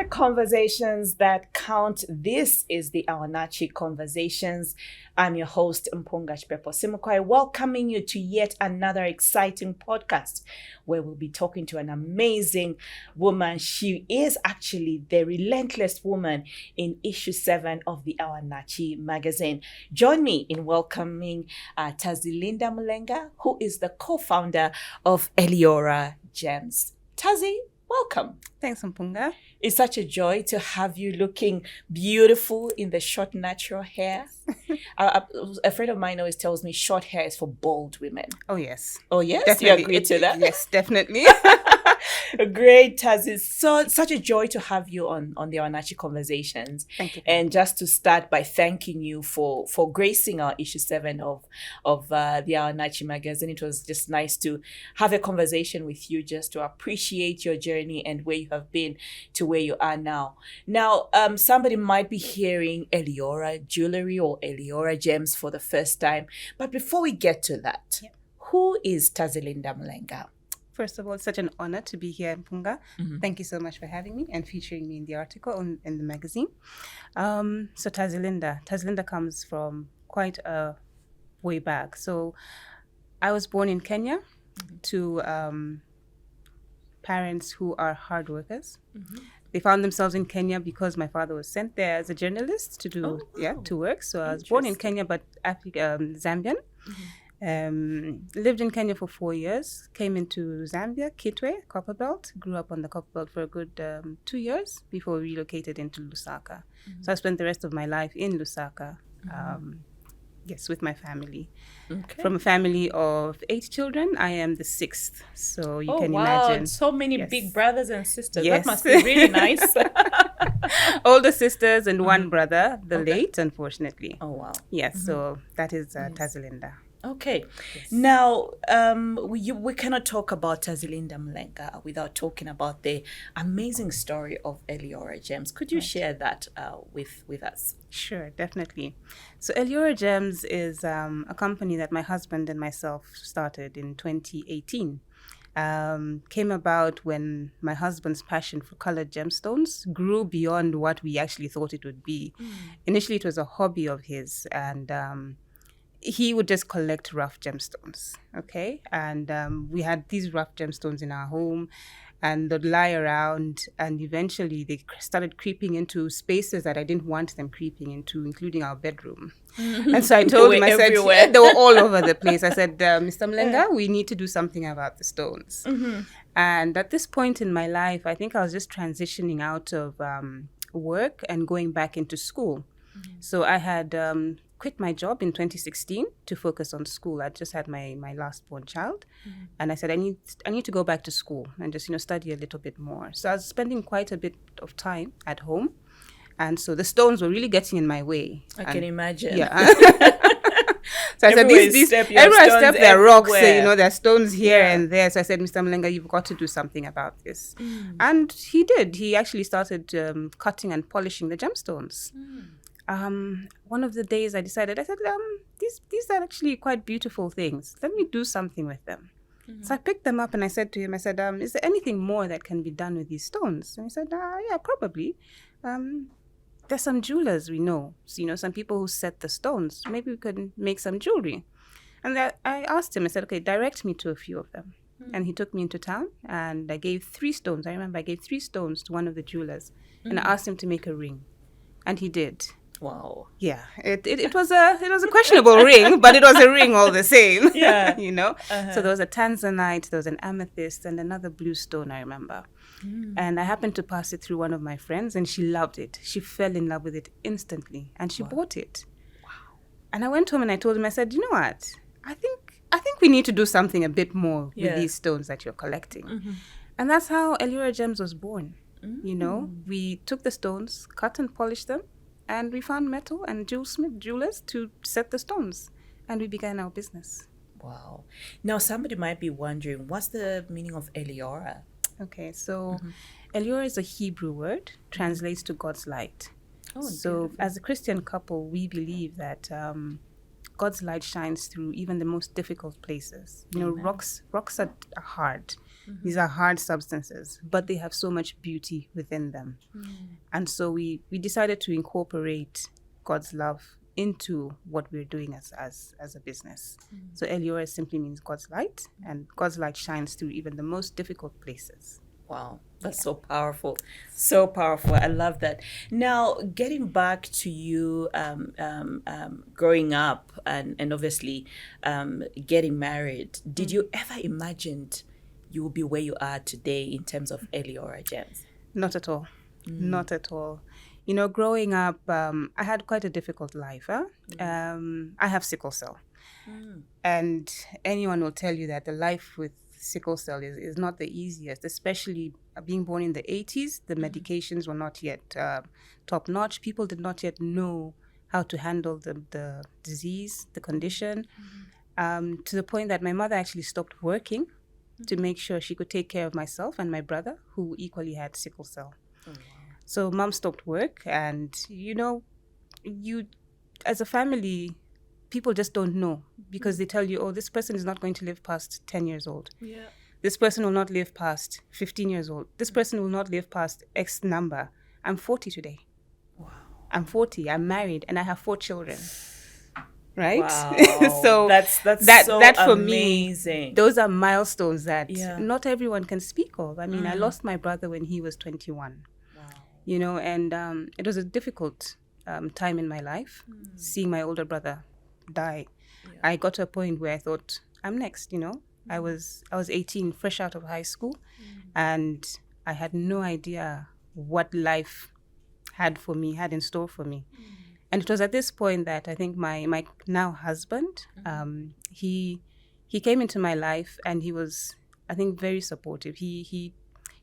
conversations that count. This is the Awanachi Conversations. I'm your host, Mpunga Chipepo Simukwai, welcoming you to yet another exciting podcast where we'll be talking to an amazing woman. She is actually the relentless woman in issue 7 of the Awanachi magazine. Join me in welcoming Tazilinda Mulenga, who is the co-founder of Eliora Gems. Tazi, welcome. Thanks, Mpunga. It's such a joy to have you looking beautiful in the short, natural hair. A friend of mine always tells me short hair is for bold women. Oh, yes. Oh, yes? Definitely. You agree to that? Yes, definitely. Great, Taz. It's such a joy to have you on the Awanachi Conversations. Thank you. And just to start by thanking you for gracing our issue 7 of the Awanachi magazine. It was just nice to have a conversation with you, just to appreciate your journey and where you have been to where you are now. Now, somebody might be hearing Eliora jewelry or Eliora gems for the first time. But before we get to that, Who is Tazilinda Mulenga? First of all, it's such an honor to be here, Mpunga. Mm-hmm. Thank you so much for having me and featuring me in the article in the magazine. So Tazilinda comes from quite a way back. So I was born in Kenya to parents who are hard workers. Mm-hmm. They found themselves in Kenya because my father was sent there as a journalist to work. So I was born in Kenya, but Zambian. Mm-hmm. Lived in Kenya for 4 years, came into Zambia, Kitwe, Copperbelt, grew up on the Copperbelt for a good 2 years before we relocated into Lusaka. Mm-hmm. So I spent the rest of my life in Lusaka, with my family. Okay. From a family of 8 children, I am the 6th. So you can imagine. So many big brothers and sisters. Yes. That must be really nice. Older sisters and one brother, late, unfortunately. Oh, wow. Yes, so that is Tazilinda. Okay. Yes. Now, we cannot talk about Tazilinda Mulenga without talking about the amazing story of Eliora Gems. Could you share that with us? Sure, definitely. So Eliora Gems is a company that my husband and myself started in 2018. Came about when my husband's passion for colored gemstones grew beyond what we actually thought it would be. Initially, it was a hobby of his, and he would just collect rough gemstones, okay? And we had these rough gemstones in our home, and they'd lie around, and eventually they started creeping into spaces that I didn't want them creeping into, including our bedroom. And so I told him, I said, they were all over the place. I said, Mr. Mulenga, we need to do something about the stones. Mm-hmm. And at this point in my life, I think I was just transitioning out of work and going back into school. Mm-hmm. So I had quit my job in 2016 to focus on school. I just had my last born child. Mm-hmm. And I said, I need to go back to school and just, study a little bit more. So I was spending quite a bit of time at home. And so the stones were really getting in my way. I can imagine. Yeah. So I said, everywhere I step, there are rocks, there are stones here and there. So I said, Mr. Mulenga, you've got to do something about this. Mm. And he did. He actually started cutting and polishing the gemstones. Mm. One of the days I said, these are actually quite beautiful things. Let me do something with them. Mm-hmm. So I picked them up and I said to him, is there anything more that can be done with these stones? And he said, yeah, probably. There's some jewelers we know. So, some people who set the stones. Maybe we could make some jewelry. And I asked him, I said, okay, direct me to a few of them. Mm-hmm. And he took me into town and I gave 3 stones. I remember I gave 3 stones to one of the jewelers. Mm-hmm. And I asked him to make a ring. And he did. Wow. Yeah, it was a questionable ring, but it was a ring all the same. Yeah. Uh-huh. So there was a tanzanite, there was an amethyst, and another blue stone, I remember. Mm. And I happened to pass it through one of my friends, and she loved it. She fell in love with it instantly, and she bought it. Wow. And I went home and I told him, I said, you know what? I think we need to do something a bit more with these stones that you're collecting. Mm-hmm. And that's how Eliora Gems was born. Mm-hmm. We took the stones, cut and polished them, and we found metal and jewelers to set the stones. And we began our business. Wow. Now, somebody might be wondering, what's the meaning of Eliora? Okay, so Eliora is a Hebrew word, translates to God's light. Oh, so beautiful. As a Christian couple, we believe that God's light shines through even the most difficult places. Rocks are hard. These are hard substances, but they have so much beauty within them. And so we decided to incorporate God's love into what we're doing as a business. So Eliora simply means God's light, and God's light shines through even the most difficult places. Wow, that's so powerful. So powerful. I love that. Now, getting back to you growing up and obviously getting married, did you ever imagine you will be where you are today in terms of Eliora Gems? Not at all. Not at all. You know, growing up, I had quite a difficult life. I have sickle cell. And anyone will tell you that the life with sickle cell is not the easiest, especially being born in the 80s. The medications were not yet top-notch. People did not yet know how to handle the disease, the condition, to the point that my mother actually stopped working to make sure she could take care of myself and my brother, who equally had sickle cell. Oh, wow. So mom stopped work, and, you know, you, as a family, people just don't know, because they tell you, oh, this person is not going to live past 10 years old. Yeah. This person will not live past 15 years old. This person will not live past X number. I'm 40 today. Wow. I'm 40. I'm married, and I have 4 children. Right? Wow. So that's so that for amazing. Me, those are milestones that not everyone can speak of. I mean, I lost my brother when he was 21. Wow. You know, and it was a difficult time in my life, seeing my older brother die. Yeah. I got to a point where I thought, I'm next, you know. I was 18, fresh out of high school, and I had no idea what life had in store for me. And it was at this point that I think my now husband, he came into my life, and he was, I think, very supportive. He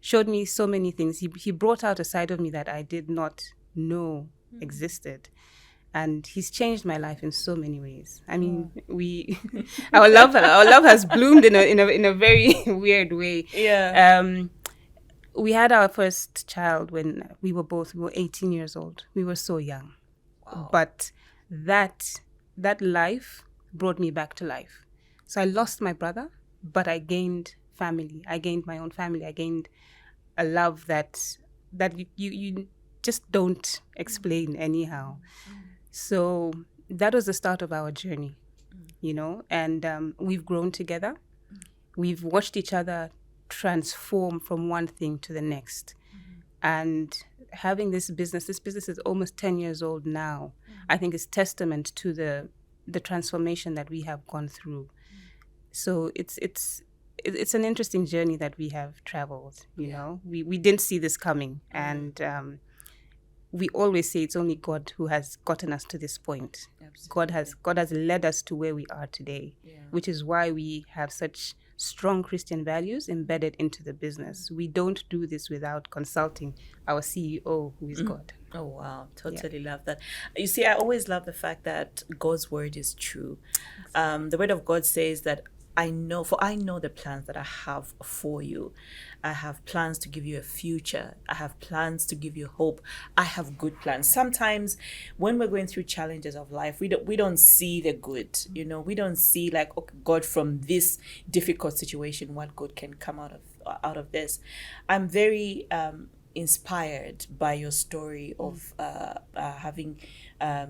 showed me so many things. He brought out a side of me that I did not know existed. And he's changed my life in so many ways. I mean, our love has bloomed in a very weird way. Yeah. We had our first child when we were 18 years old. We were so young. Wow. But that life brought me back to life. So I lost my brother, but I gained family. I gained my own family. I gained a love that you just don't explain anyhow. So that was the start of our journey, you know, and we've grown together. We've watched each other transform from one thing to the next. And having this business is almost 10 years old now. I think is testament to the transformation that we have gone through. So it's an interesting journey that we have traveled, you know. We didn't see this coming, and we always say it's only God who has gotten us to this point. Absolutely. God has led us to where we are today, which is why we have such strong Christian values embedded into the business. We don't do this without consulting our CEO, who is God. Oh, wow. Totally love that. You see, I always love the fact that God's word is true. The word of God says that I know the plans that I have for you. I have plans to give you a future. I have plans to give you hope. I have good plans. Sometimes when we're going through challenges of life, we don't see the good. You know, we don't see like, okay, God, from this difficult situation, what good can come out of this. I'm very inspired by your story of having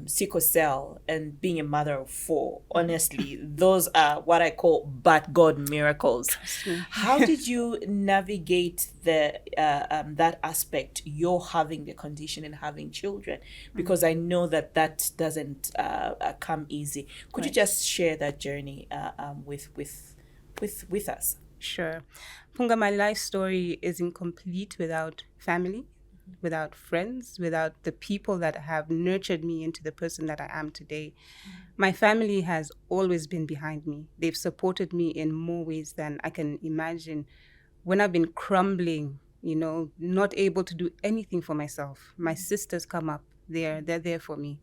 sickle cell and being a mother of 4. Honestly, those are what I call but God miracles. How did you navigate that aspect, you're having the condition and having children? Because I know that doesn't come easy. Could you just share that journey with us? Sure. Punga, my life story is incomplete without family, without friends, without the people that have nurtured me into the person that I am today. My family has always been behind me. They've supported me in more ways than I can imagine. When I've been crumbling, you know, not able to do anything for myself, my sisters come up. They're there for me.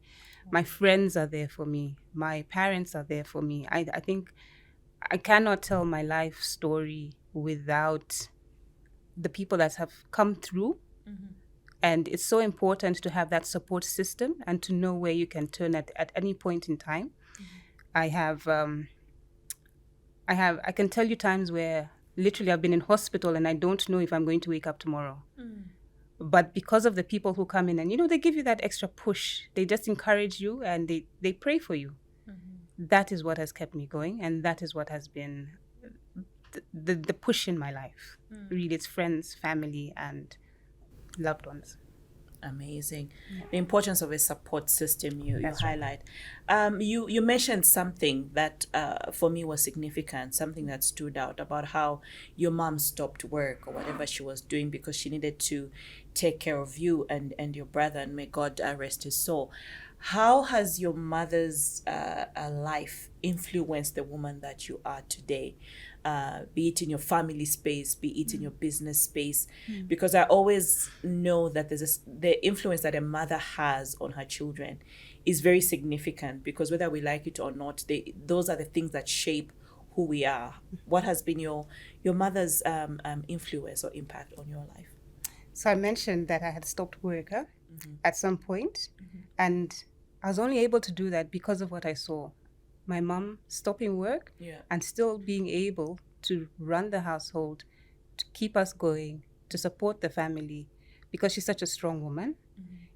My friends are there for me. My parents are there for me. I think I cannot tell my life story without the people that have come through. And it's so important to have that support system and to know where you can turn at any point in time. I can tell you times where Literally, I've been in hospital and I don't know if I'm going to wake up tomorrow. But because of the people who come in and, they give you that extra push, they just encourage you and they pray for you. That is what has kept me going. And that is what has been the push in my life. Really, it's friends, family, and loved ones. Amazing. The importance of a support system you highlight. Right. You mentioned something that for me was significant, something that stood out about how your mom stopped work or whatever she was doing because she needed to take care of you and your brother, and may God rest his soul. How has your mother's life influenced the woman that you are today? Be it in your family space, be it in your business space, because I always know that the influence that a mother has on her children is very significant, because whether we like it or not, those are the things that shape who we are. What has been your mother's influence or impact on your life? So I mentioned that I had stopped work at some point, and I was only able to do that because of what I saw. My mom stopping work and still being able to run the household, to keep us going, to support the family, because she's such a strong woman.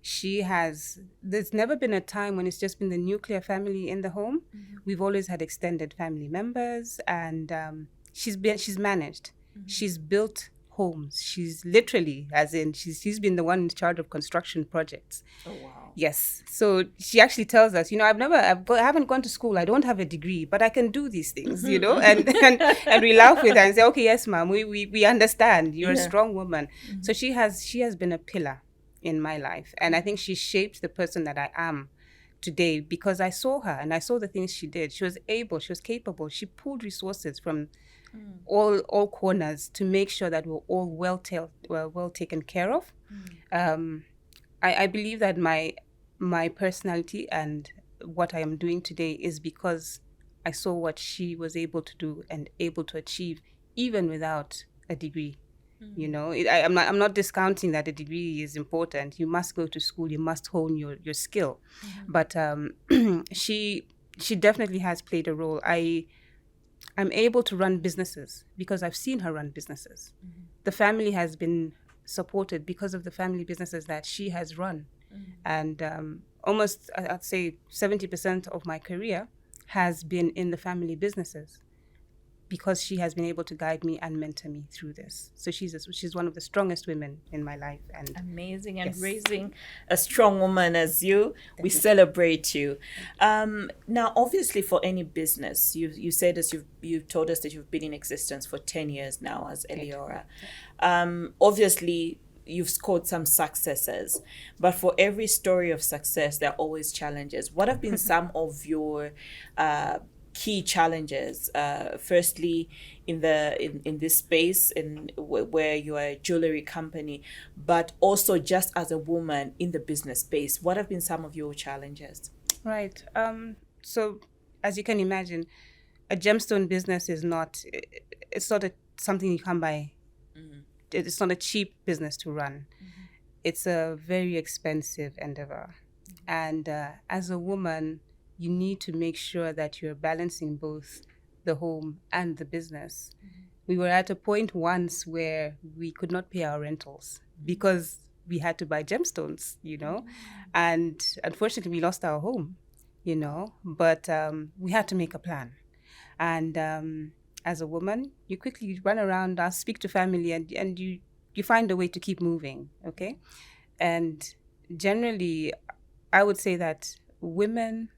There's never been a time when it's just been the nuclear family in the home. We've always had extended family members, and she's managed. She's built homes. She's literally, as in, she's been the one in charge of construction projects. Oh, wow. Yes. So she actually tells us, I haven't gone to school. I don't have a degree, but I can do these things, and we laugh with her and say, okay, yes, ma'am, we understand. You're a strong woman. So she has been a pillar in my life. And I think she shaped the person that I am today, because I saw her and I saw the things she did. She was capable. She pulled resources from all corners to make sure that we're all well taken care of. I believe that my personality and what I am doing today is because I saw what she was able to do and able to achieve, even without a degree. I'm not discounting that a degree is important. You must go to school. You must hone your skill. But she definitely has played a role. I'm able to run businesses because I've seen her run businesses. The family has been supported because of the family businesses that she has run. And almost, I'd say 70% of my career has been in the family businesses, because she has been able to guide me and mentor me through this. So she's one of the strongest women in my life. And amazing. And raising a strong woman as you, we celebrate you. Now, obviously, for any business, you said, as you've told us that you've been in existence for 10 years now as Eleora. Obviously, you've scored some successes, but for every story of success, there are always challenges. What have been some of your key challenges? Firstly, in this space, where you are a jewelry company, but also just as a woman in the business space, what have been some of your challenges? Right. So, as you can imagine, a gemstone business is not. It's not something you come by. It's not a cheap business to run. It's a very expensive endeavor, and as a woman, you need to make sure that you're balancing both the home and the business. We were at a point once where we could not pay our rentals because we had to buy gemstones, and unfortunately we lost our home, but we had to make a plan. And as a woman, you quickly run around, speak to family, and you find a way to keep moving, okay? And generally, I would say that women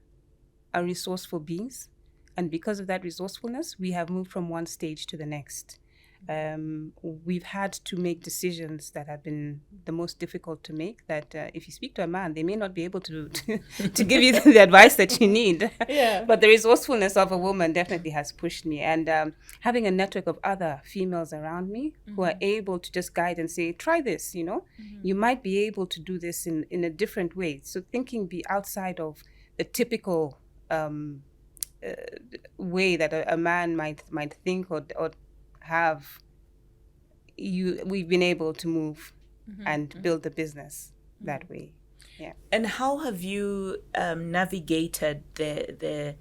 are resourceful beings, and because of that resourcefulness, we have moved from one stage to the next. We've had to make decisions that have been the most difficult to make, that if you speak to a man, they may not be able to give you the advice that you need. But the resourcefulness of a woman definitely has pushed me. And having a network of other females around me who are able to just guide and say, try this, you might be able to do this in a different way. So thinking be outside of the typical way that a man might think or have. We've been able to move and build the business that way. And how have you navigated the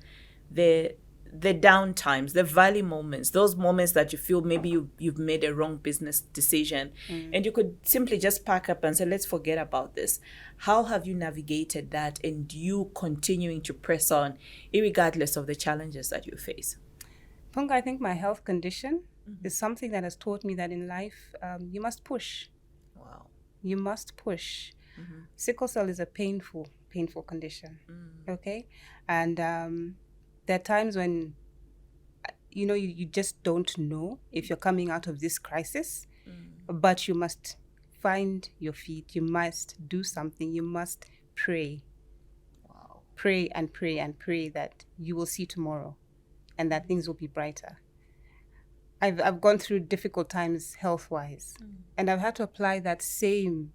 the down times, the valley moments, those moments that you feel maybe you've made a wrong business decision, and you could simply just pack up and say, let's forget about this. How have you navigated that, and you continuing to press on irregardless of the challenges that you face? Punga, I think my health condition is something that has taught me that in life, you must push. Wow. You must push. Sickle cell is a painful condition. Okay? And there are times when, you just don't know if you're coming out of this crisis, but you must find your feet. You must do something. You must pray. Wow. Pray and pray and pray that you will see tomorrow and that things will be brighter. I've gone through difficult times health-wise, and I've had to apply that same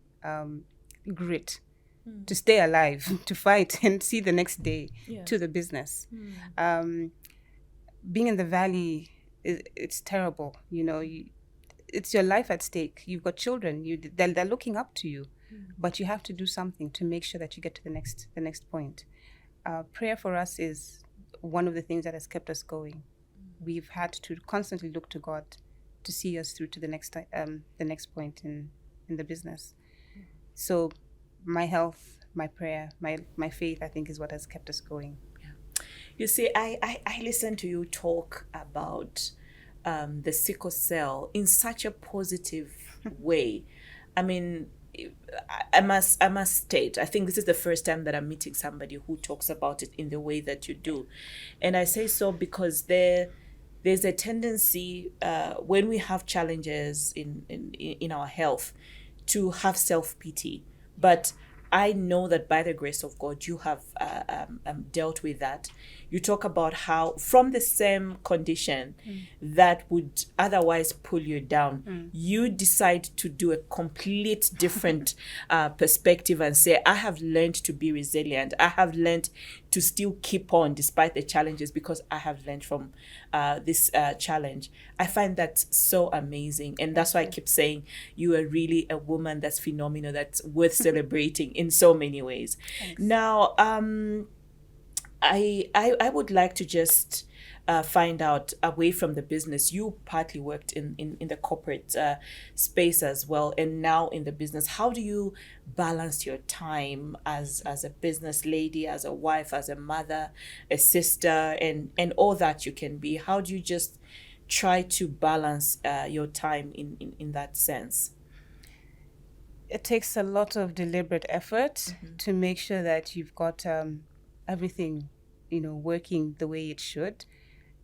grit to stay alive, to fight and see the next day to the business. Being in the valley, it's terrible. It's your life at stake. You've got children. They're looking up to you, but you have to do something to make sure that you get to the next point. Prayer for us is one of the things that has kept us going. We've had to constantly look to God to see us through to the next point in the business. So my health, my prayer, my faith, I think, is what has kept us going. You see, I listen to you talk about the sickle cell in such a positive way. I mean, I must state, I think this is the first time that I'm meeting somebody who talks about it in the way that you do. And I say so because there's a tendency when we have challenges in our health to have self-pity. But I know that by the grace of God, you have dealt with that. You talk about how from the same condition that would otherwise pull you down, you decide to do a complete different perspective and say, I have learned to be resilient. I have learned to still keep on despite the challenges because I have learned from this challenge. I find that so amazing. And that's why I keep saying you are really a woman that's phenomenal, that's worth celebrating in so many ways. Thanks. Now, I would like to just find out, away from the business, you partly worked in the corporate space as well, and now in the business. How do you balance your time as a business lady, as a wife, as a mother, a sister, and all that you can be? How do you just try to balance your time in that sense? It takes a lot of deliberate effort to make sure that you've got everything, working the way it should.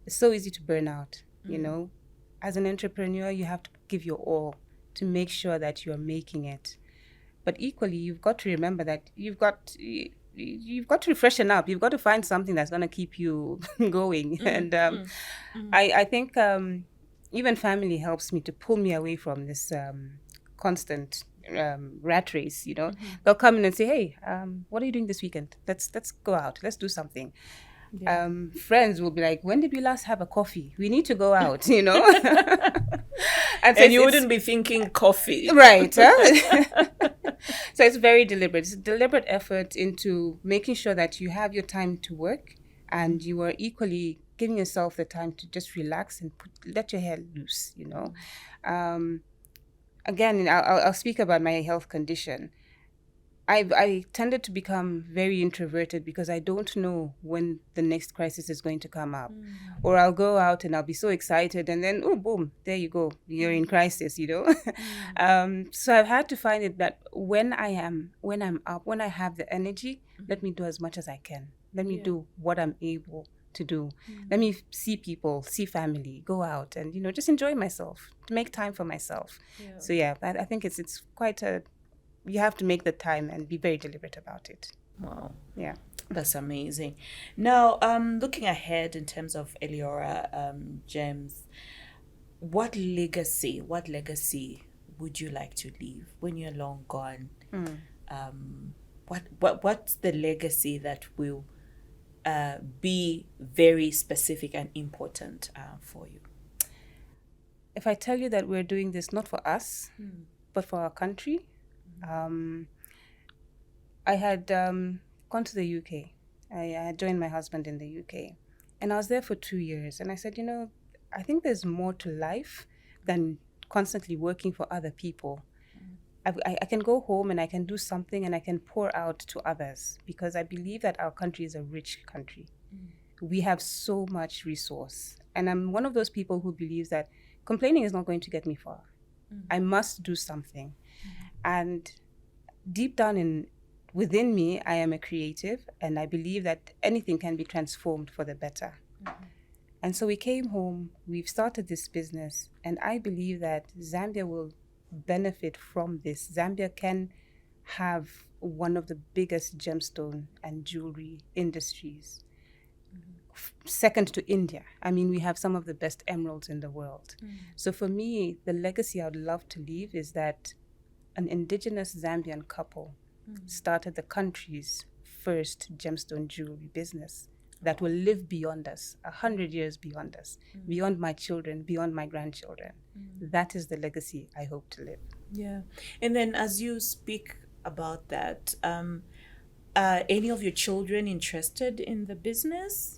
It's so easy to burn out, As an entrepreneur, you have to give your all to make sure that you are making it. But equally, you've got to remember that you've got to freshen up. You've got to find something that's going to keep you going. And I think even family helps me to pull me away from this constant rat race. They'll come in and say, hey, what are you doing this weekend? Let's go out. Let's do something. Yeah. Friends will be like, when did we last have a coffee? We need to go out, And you wouldn't be thinking coffee. Right. Huh? So it's very deliberate. It's a deliberate effort into making sure that you have your time to work and you are equally giving yourself the time to just relax and let your hair loose, Again, I'll speak about my health condition. I tended to become very introverted because I don't know when the next crisis is going to come up. Or I'll go out and I'll be so excited and then, oh, boom, there you go. You're in crisis, So I've had to find it that when I'm up, when I have the energy, let me do as much as I can. Let me do what I'm able to do. Let me see people, see family, go out and, just enjoy myself, to make time for myself. So I think it's quite you have to make the time and be very deliberate about it. Wow. Yeah. That's amazing. Now, looking ahead in terms of Eliora Gems, what legacy would you like to leave when you're long gone? What's the legacy that will be very specific and important for you? If I tell you that we're doing this not for us, but for our country, I had gone to the UK. I had joined my husband in the UK. And I was there for 2 years. And I said, I think there's more to life than constantly working for other people. I can go home and I can do something and I can pour out to others, because I believe that our country is a rich country. We have so much resource. And I'm one of those people who believes that complaining is not going to get me far. I must do something. And deep down within me, I am a creative, and I believe that anything can be transformed for the better. And so we came home, we've started this business, and I believe that Zambia will benefit from this. Zambia can have one of the biggest gemstone and jewelry industries, second to India. I mean, we have some of the best emeralds in the world. So for me, the legacy I would love to leave is that an indigenous Zambian couple started the country's first gemstone jewelry business that will live beyond us, 100 years beyond us, beyond my children, beyond my grandchildren. That is the legacy I hope to live. Yeah. And then as you speak about that, any of your children interested in the business?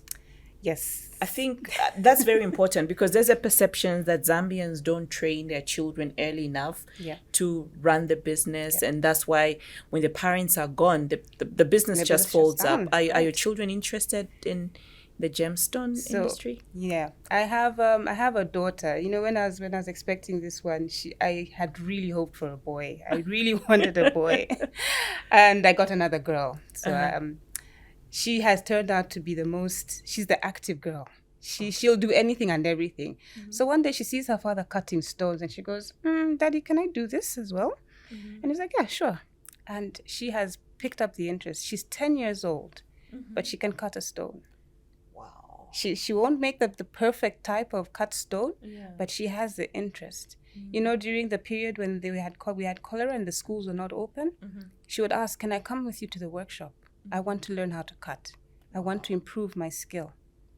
Yes. I think that's very important, because there's a perception that Zambians don't train their children early enough to run the business. And that's why when the parents are gone, the business just folds up. Are your children interested in the gemstone industry? Yeah, I have a daughter. When I was expecting this one, I had really hoped for a boy. I really wanted a boy, and I got another girl. So she has turned out to be she's the active girl. She'll do anything and everything. So one day she sees her father cutting stones, and she goes, Daddy, can I do this as well? And he's like, yeah, sure. And she has picked up the interest. She's 10 years old, but she can cut a stone. Wow. She won't make the perfect type of cut stone, but she has the interest. During the period when we had cholera and the schools were not open, she would ask, can I come with you to the workshop? I want to learn how to cut. I want to improve my skill.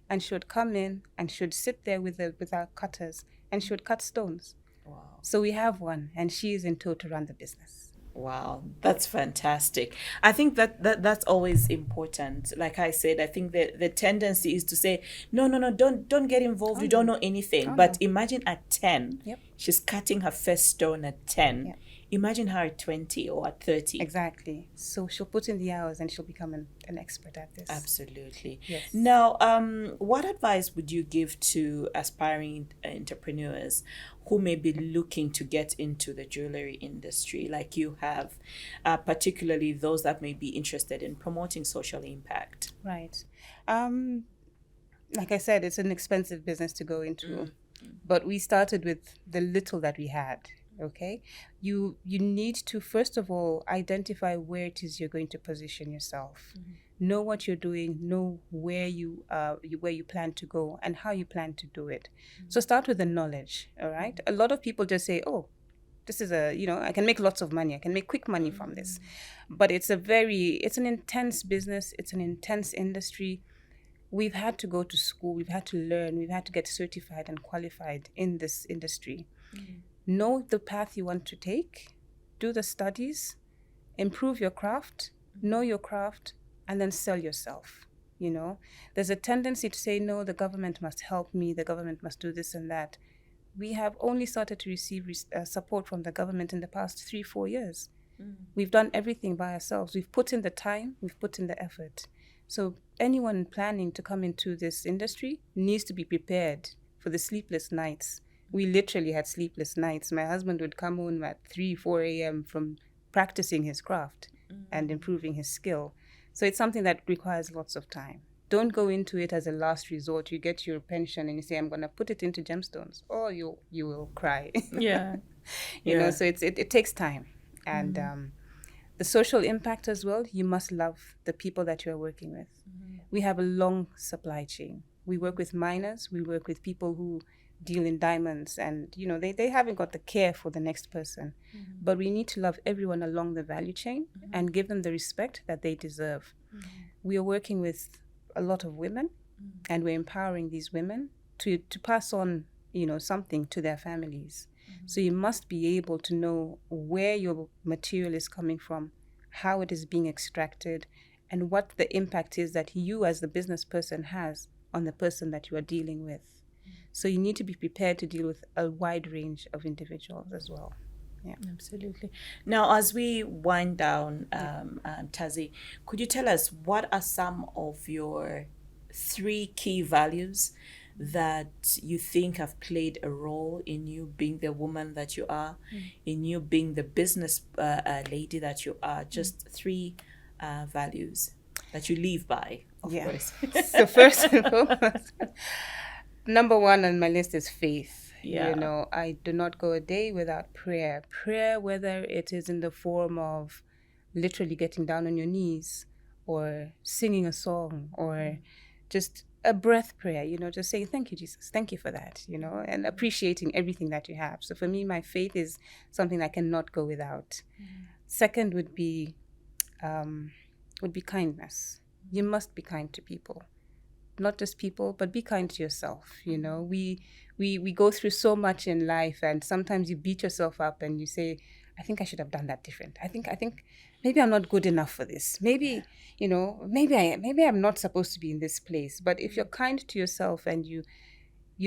And she would come in and she would sit there with our cutters, and she would cut stones. Wow. So we have one, and she is in tow to run the business. Wow, that's fantastic. I think that's always important. Like I said, I think the tendency is to say, no, don't get involved. You don't know anything. But imagine at 10, she's cutting her first stone at 10. Yep. Imagine her at 20 or at 30. Exactly. So she'll put in the hours and she'll become an expert at this. Absolutely. Yes. Now, what advice would you give to aspiring entrepreneurs who may be looking to get into the jewelry industry like you have, particularly those that may be interested in promoting social impact? Right. Like I said, it's an expensive business to go into, but we started with the little that we had. Okay, you need to first of all identify where it is you're going to position yourself. Know what you're doing, know where you plan to go and how you plan to do it. So start with the knowledge. All right, a lot of people just say, oh, this is I can make lots of money, I can make quick money from this, but it's an intense business, it's an intense industry. We've had to go to school, we've had to learn, we've had to get certified and qualified in this industry. Know the path you want to take, do the studies, improve your craft, know your craft, and then sell yourself. There's a tendency to say, no, the government must help me, the government must do this and that. We have only started to receive support from the government in the past 3-4 years. We've done everything by ourselves. We've put in the time, we've put in the effort. So anyone planning to come into this industry needs to be prepared for the sleepless nights. We literally had sleepless nights. My husband would come home at 3-4 a.m. from practicing his craft and improving his skill. So it's something that requires lots of time. Don't go into it as a last resort. You get your pension and you say, I'm going to put it into gemstones. Or you will cry. Yeah. So it takes time. And the social impact as well, you must love the people that you're working with. We have a long supply chain. We work with miners. We work with people who deal in diamonds, and they haven't got the care for the next person. But we need to love everyone along the value chain and give them the respect that they deserve. We are working with a lot of women, and we're empowering these women to pass on something to their families. So you must be able to know where your material is coming from, how it is being extracted, and what the impact is that you as the business person has on the person that you are dealing with. So you need to be prepared to deal with a wide range of individuals as well. Yeah, absolutely. Now, as we wind down, Tazi, could you tell us what are some of your 3 key values that you think have played a role in you being the woman that you are, in you being the business lady that you are? Just 3 values that you live by, of course. So first and foremost, number 1 on my list is faith. Yeah. You know, I do not go a day without prayer. Prayer, whether it is in the form of literally getting down on your knees or singing a song or just a breath prayer, you know, just saying, thank you, Jesus. Thank you for that, you know, and appreciating everything that you have. So for me, my faith is something I cannot go without. Second would be kindness. You must be kind to people. Not just people, but be kind to yourself. You know, we go through so much in life, and sometimes you beat yourself up and you say, I think I should have done that different. I think maybe I'm not good enough for this. Maybe, you know, maybe I'm not supposed to be in this place. But if you're kind to yourself and you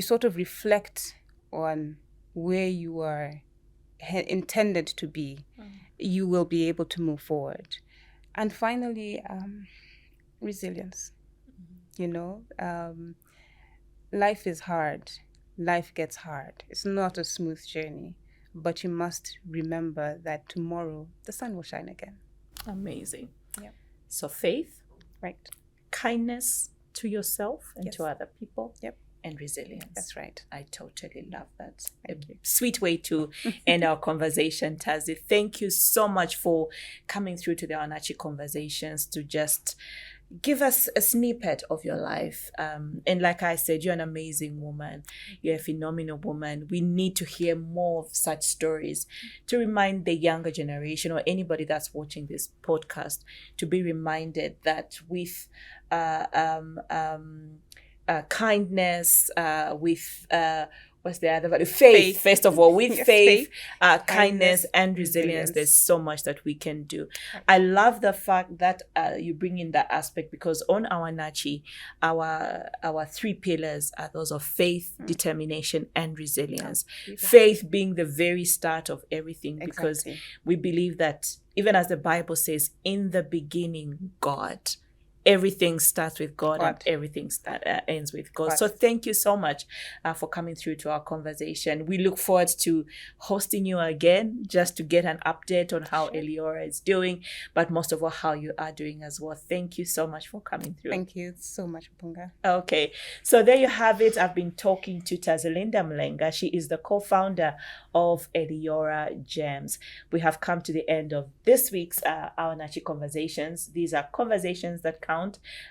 sort of reflect on where you are intended to be, you will be able to move forward. And finally, resilience. You know, life is hard. Life gets hard. It's not a smooth journey, but you must remember that tomorrow the sun will shine again. Amazing. Yeah. So faith, right? Kindness to yourself and to other people. Yep. And resilience. That's right. I totally love that. Thank you. Sweet way to end our conversation, Tazi. Thank you so much for coming through to the Awanachi Conversations to just give us a snippet of your life. And like I said, you're an amazing woman. You're a phenomenal woman. We need to hear more of such stories to remind the younger generation or anybody that's watching this podcast to be reminded that with kindness, with what's the other value? Faith. First of all, with faith, kindness, and resilience, there's so much that we can do. I love the fact that you bring in that aspect, because on Awanachi, our 3 pillars are those of faith, determination, and resilience. Faith being the very start of everything, because we believe that, even as the Bible says, in the beginning, God. Everything starts with God and everything ends with God. So thank you so much for coming through to our conversation. We look forward to hosting you again, just to get an update on how Eliora is doing, but most of all, how you are doing as well. Thank you so much for coming through. Thank you so much, Mpunga. Okay, so there you have it. I've been talking to Tazilinda Mulenga. She is the co-founder of Eliora Gems. We have come to the end of this week's Awanachi Conversations. These are conversations that count.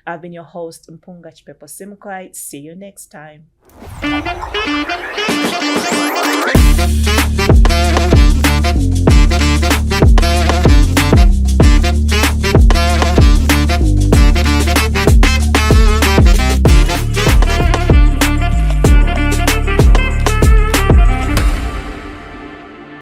I've been your host, Mpunga Chipepo Simkwai. See you next time.